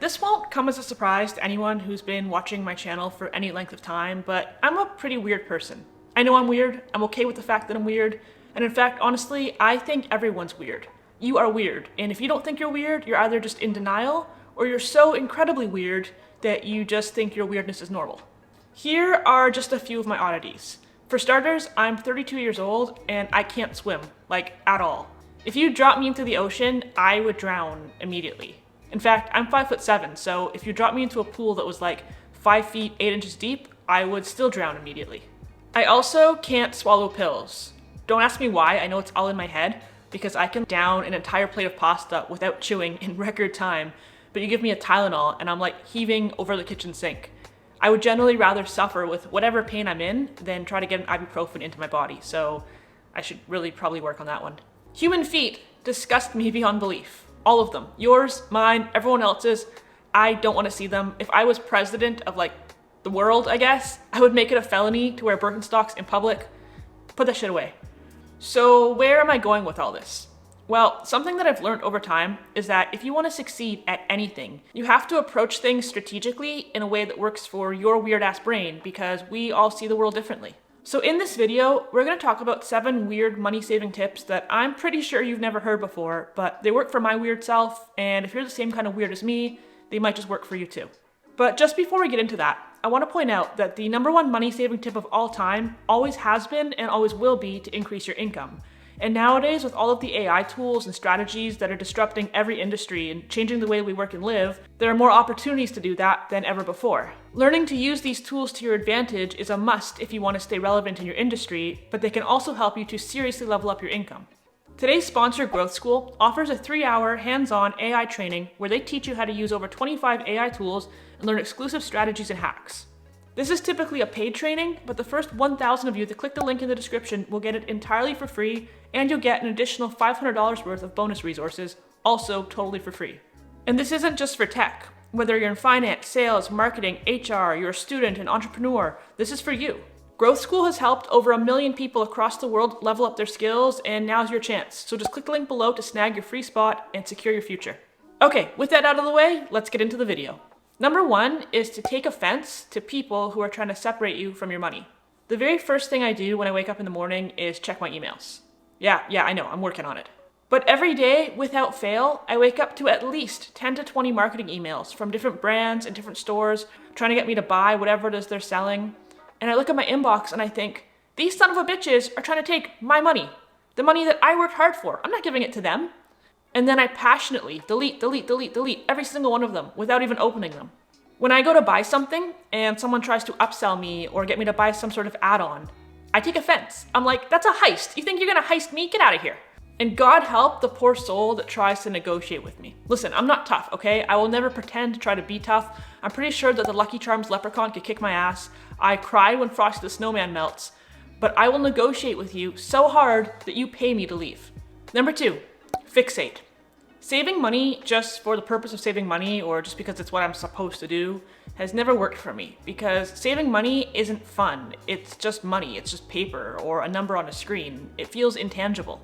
This won't come as a surprise to anyone who's been watching my channel for any length of time, but I'm a pretty weird person. I know I'm weird, I'm okay with the fact that I'm weird, and in fact, honestly, I think everyone's weird. You are weird, and if you don't think you're weird, you're either just in denial, or you're so incredibly weird that you just think your weirdness is normal. Here are just a few of my oddities. For starters, I'm 32 years old, and I can't swim, at all. If you dropped me into the ocean, I would drown immediately. In fact, I'm 5'7", so if you dropped me into a pool that was 5 feet 8 inches deep, I would still drown immediately. I also can't swallow pills. Don't ask me why, I know it's all in my head, because I can down an entire plate of pasta without chewing in record time, but you give me a Tylenol and I'm heaving over the kitchen sink. I would generally rather suffer with whatever pain I'm in than try to get an ibuprofen into my body, so I should really probably work on that one. Human feet disgust me beyond belief. All of them. Yours, mine, everyone else's. I don't want to see them. If I was president of the world, I guess, I would make it a felony to wear Birkenstocks in public. Put that shit away. So where am I going with all this? Well, something that I've learned over time is that if you want to succeed at anything, you have to approach things strategically in a way that works for your weird ass brain, because we all see the world differently. So in this video, we're going to talk about 7 weird money-saving tips that I'm pretty sure you've never heard before, but they work for my weird self, and if you're the same kind of weird as me, they might just work for you too. But just before we get into that, I want to point out that the #1 money-saving tip of all time always has been and always will be to increase your income. And nowadays, with all of the AI tools and strategies that are disrupting every industry and changing the way we work and live, there are more opportunities to do that than ever before. Learning to use these tools to your advantage is a must if you want to stay relevant in your industry, but they can also help you to seriously level up your income. Today's sponsor, Growth School, offers a 3-hour hands-on AI training where they teach you how to use over 25 AI tools and learn exclusive strategies and hacks. This is typically a paid training, but the first 1,000 of you that click the link in the description will get it entirely for free, and you'll get an additional $500 worth of bonus resources, also totally for free. And this isn't just for tech. Whether you're in finance, sales, marketing, HR, you're a student, an entrepreneur, this is for you. Growth School has helped over 1 million people across the world level up their skills, and now's your chance. So just click the link below to snag your free spot and secure your future. Okay, with that out of the way, let's get into the video. #1 is to take offense to people who are trying to separate you from your money. The very first thing I do when I wake up in the morning is check my emails. Yeah, I know, I'm working on it. But every day, without fail, I wake up to at least 10 to 20 marketing emails from different brands and different stores trying to get me to buy whatever it is they're selling. And I look at my inbox and I think, these son of a bitches are trying to take my money, the money that I worked hard for. I'm not giving it to them. And then I passionately delete every single one of them without even opening them. When I go to buy something and someone tries to upsell me or get me to buy some sort of add-on, I take offense. I'm like, that's a heist. You think you're gonna heist me? Get out of here. And God help the poor soul that tries to negotiate with me. Listen, I'm not tough, okay? I will never pretend to try to be tough. I'm pretty sure that the Lucky Charms leprechaun could kick my ass. I cry when Frosty the Snowman melts. But I will negotiate with you so hard that you pay me to leave. #2, Fixate. Saving money just for the purpose of saving money or just because it's what I'm supposed to do has never worked for me, because saving money isn't fun. It's just money, it's just paper or a number on a screen. It feels intangible.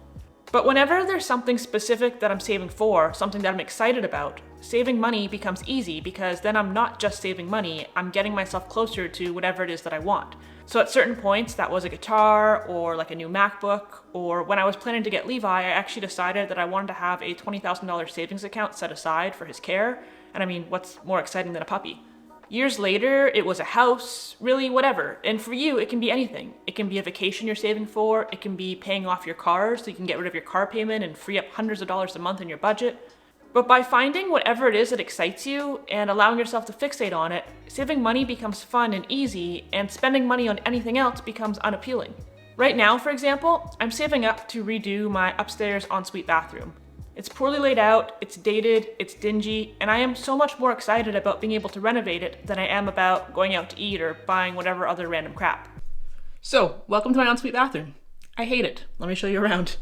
But whenever there's something specific that I'm saving for, something that I'm excited about, saving money becomes easy, because then I'm not just saving money, I'm getting myself closer to whatever it is that I want. So at certain points, that was a guitar or a new MacBook, or when I was planning to get Levi, I actually decided that I wanted to have a $20,000 savings account set aside for his care. And I mean, what's more exciting than a puppy? Years later, it was a house, really whatever. And for you, it can be anything. It can be a vacation you're saving for. It can be paying off your car so you can get rid of your car payment and free up hundreds of dollars a month in your budget. But by finding whatever it is that excites you and allowing yourself to fixate on it, saving money becomes fun and easy, and spending money on anything else becomes unappealing. Right now, for example, I'm saving up to redo my upstairs ensuite bathroom. It's poorly laid out, it's dated, it's dingy, and I am so much more excited about being able to renovate it than I am about going out to eat or buying whatever other random crap. So, welcome to my ensuite bathroom. I hate it. Let me show you around.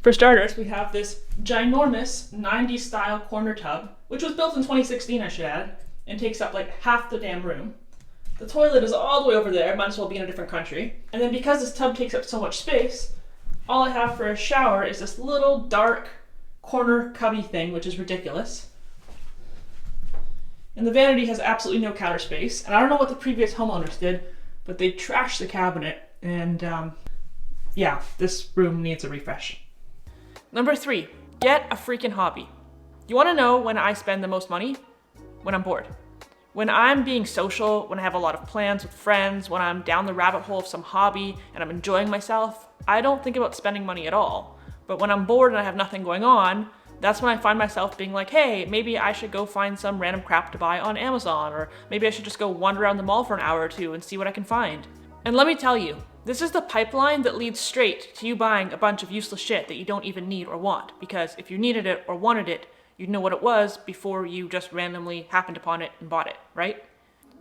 For starters, we have this ginormous 90s style corner tub, which was built in 2016, I should add, and takes up half the damn room. The toilet is all the way over there, might as well be in a different country. And then because this tub takes up so much space, all I have for a shower is this little dark corner cubby thing, which is ridiculous. And the vanity has absolutely no counter space. And I don't know what the previous homeowners did, but they trashed the cabinet. And yeah, this room needs a refresh. Number 3, get a freaking hobby. You want to know when I spend the most money? When I'm bored. When I'm being social, when I have a lot of plans with friends, when I'm down the rabbit hole of some hobby and I'm enjoying myself, I don't think about spending money at all. But when I'm bored and I have nothing going on, that's when I find myself being like, hey, maybe I should go find some random crap to buy on Amazon, or maybe I should just go wander around the mall for an hour or two and see what I can find. And let me tell you, this is the pipeline that leads straight to you buying a bunch of useless shit that you don't even need or want, because if you needed it or wanted it, you'd know what it was before you just randomly happened upon it and bought it, right?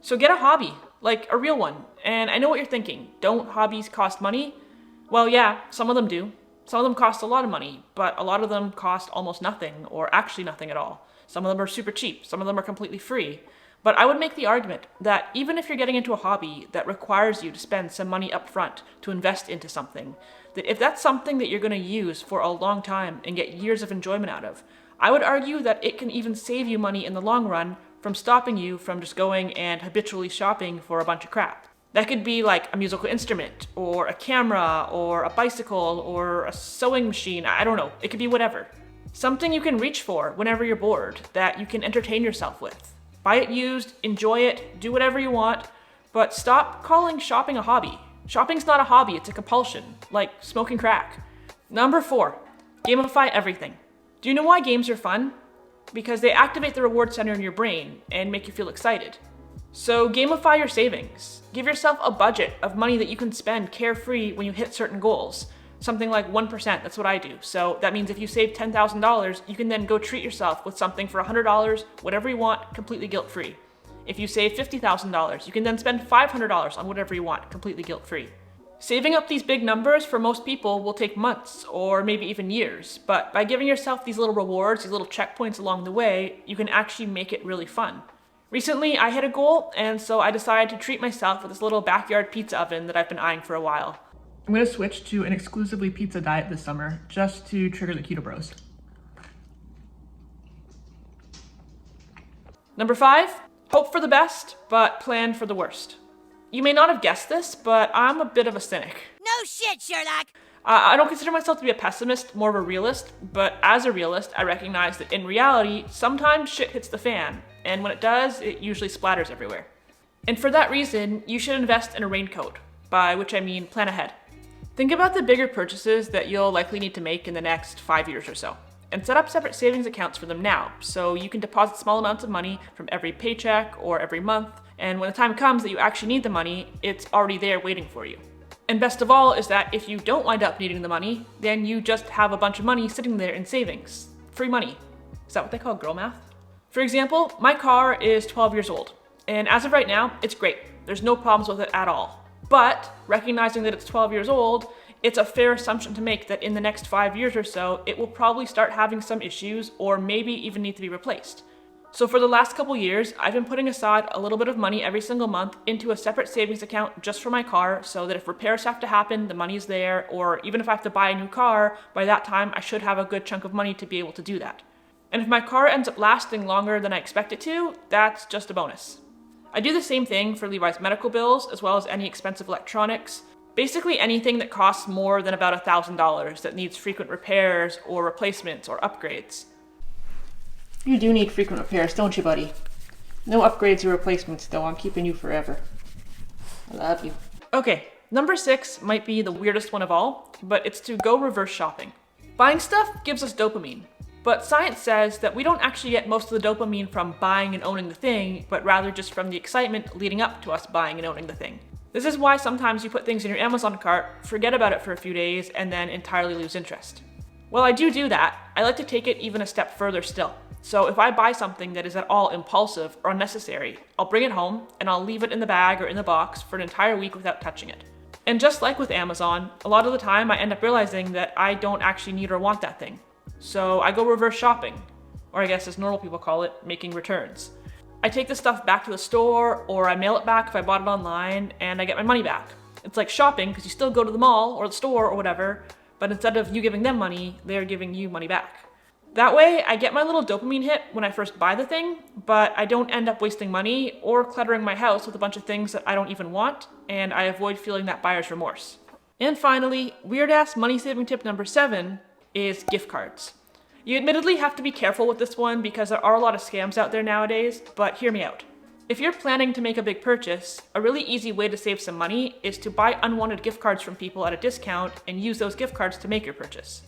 So get a hobby, like a real one. And I know what you're thinking, don't hobbies cost money? Well, yeah, some of them do. Some of them cost a lot of money, but a lot of them cost almost nothing, or actually nothing at all. Some of them are super cheap, some of them are completely free. But I would make the argument that even if you're getting into a hobby that requires you to spend some money up front to invest into something, that if that's something that you're going to use for a long time and get years of enjoyment out of, I would argue that it can even save you money in the long run from stopping you from just going and habitually shopping for a bunch of crap. That could be like a musical instrument, or a camera, or a bicycle, or a sewing machine, I don't know, it could be whatever. Something you can reach for whenever you're bored, that you can entertain yourself with. Buy it used, enjoy it, do whatever you want, but stop calling shopping a hobby. Shopping's not a hobby, it's a compulsion, like smoking crack. Number 4, gamify everything. Do you know why games are fun? Because they activate the reward center in your brain and make you feel excited. So gamify your savings. Give yourself a budget of money that you can spend carefree when you hit certain goals. Something like 1%, that's what I do. So that means if you save $10,000, you can then go treat yourself with something for $100, whatever you want, completely guilt-free. If you save $50,000, you can then spend $500 on whatever you want, completely guilt-free. Saving up these big numbers for most people will take months or maybe even years, but by giving yourself these little rewards, these little checkpoints along the way, you can actually make it really fun. Recently, I hit a goal, and so I decided to treat myself with this little backyard pizza oven that I've been eyeing for a while. I'm gonna switch to an exclusively pizza diet this summer, just to trigger the keto bros. Number 5, hope for the best, but plan for the worst. You may not have guessed this, but I'm a bit of a cynic. No shit, Sherlock! I don't consider myself to be a pessimist, more of a realist, but as a realist, I recognize that in reality, sometimes shit hits the fan, and when it does, it usually splatters everywhere. And for that reason, you should invest in a raincoat, by which I mean plan ahead. Think about the bigger purchases that you'll likely need to make in the next 5 years or so, and set up separate savings accounts for them now, so you can deposit small amounts of money from every paycheck or every month, and when the time comes that you actually need the money, it's already there waiting for you. And best of all is that if you don't wind up needing the money, then you just have a bunch of money sitting there in savings. Free money. Is that what they call girl math? For example, my car is 12 years old, and as of right now, it's great. There's no problems with it at all. But recognizing that it's 12 years old, it's a fair assumption to make that in the next 5 years or so, it will probably start having some issues or maybe even need to be replaced. So for the last couple years, I've been putting aside a little bit of money every single month into a separate savings account just for my car, so that if repairs have to happen, the money's there, or even if I have to buy a new car, by that time I should have a good chunk of money to be able to do that. And if my car ends up lasting longer than I expect it to, that's just a bonus. I do the same thing for Levi's medical bills, as well as any expensive electronics. Basically anything that costs more than about $1,000 that needs frequent repairs or replacements or upgrades. You do need frequent repairs, don't you, buddy? No upgrades or replacements, though. I'm keeping you forever. I love you. Okay, number 6 might be the weirdest one of all, but it's to go reverse shopping. Buying stuff gives us dopamine, but science says that we don't actually get most of the dopamine from buying and owning the thing, but rather just from the excitement leading up to us buying and owning the thing. This is why sometimes you put things in your Amazon cart, forget about it for a few days, and then entirely lose interest. While I do that, I like to take it even a step further still. So if I buy something that is at all impulsive or unnecessary, I'll bring it home and I'll leave it in the bag or in the box for an entire week without touching it. And just like with Amazon, a lot of the time I end up realizing that I don't actually need or want that thing. So I go reverse shopping, or I guess as normal people call it, making returns. I take the stuff back to the store, or I mail it back if I bought it online, and I get my money back. It's like shopping, because you still go to the mall or the store or whatever, but instead of you giving them money, they're giving you money back. That way, I get my little dopamine hit when I first buy the thing, but I don't end up wasting money or cluttering my house with a bunch of things that I don't even want, and I avoid feeling that buyer's remorse. And finally, weird-ass money-saving tip number 7 is gift cards. You admittedly have to be careful with this one because there are a lot of scams out there nowadays, but hear me out. If you're planning to make a big purchase, a really easy way to save some money is to buy unwanted gift cards from people at a discount and use those gift cards to make your purchase.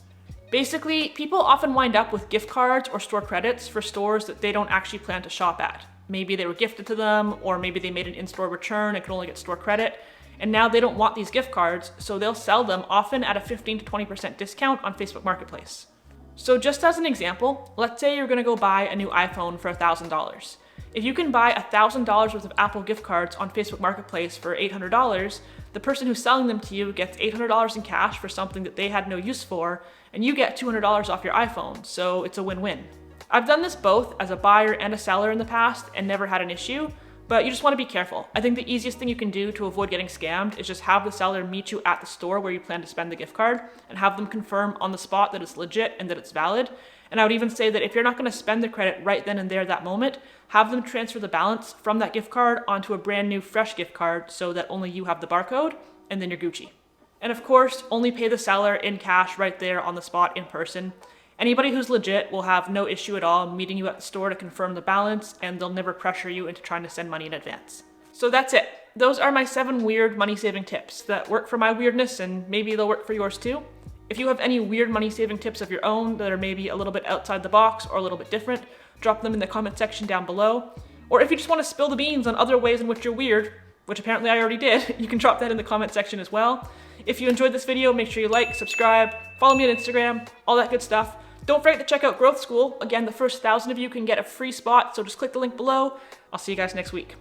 Basically, people often wind up with gift cards or store credits for stores that they don't actually plan to shop at. Maybe they were gifted to them, or maybe they made an in-store return and could only get store credit, and now they don't want these gift cards, so they'll sell them often at a 15 to 20% discount on Facebook Marketplace. So just as an example, let's say you're gonna go buy a new iPhone for $1,000. If you can buy $1,000 worth of Apple gift cards on Facebook Marketplace for $800, the person who's selling them to you gets $800 in cash for something that they had no use for, and you get $200 off your iPhone, so it's a win-win. I've done this both as a buyer and a seller in the past and never had an issue, but you just want to be careful. I think the easiest thing you can do to avoid getting scammed is just have the seller meet you at the store where you plan to spend the gift card and have them confirm on the spot that it's legit and that it's valid. And I would even say that if you're not going to spend the credit right then and there that moment, have them transfer the balance from that gift card onto a brand new fresh gift card so that only you have the barcode, and then you're Gucci. And of course, only pay the seller in cash right there on the spot in person. Anybody who's legit will have no issue at all meeting you at the store to confirm the balance, and they'll never pressure you into trying to send money in advance. So that's it. Those are my 7 weird money-saving tips that work for my weirdness, and maybe they'll work for yours too. If you have any weird money-saving tips of your own that are maybe a little bit outside the box or a little bit different, drop them in the comment section down below. Or if you just want to spill the beans on other ways in which you're weird, which apparently I already did, you can drop that in the comment section as well. If you enjoyed this video, make sure you like, subscribe, follow me on Instagram, all that good stuff. Don't forget to check out Growth School. Again, the first 1,000 of you can get a free spot, so just click the link below. I'll see you guys next week.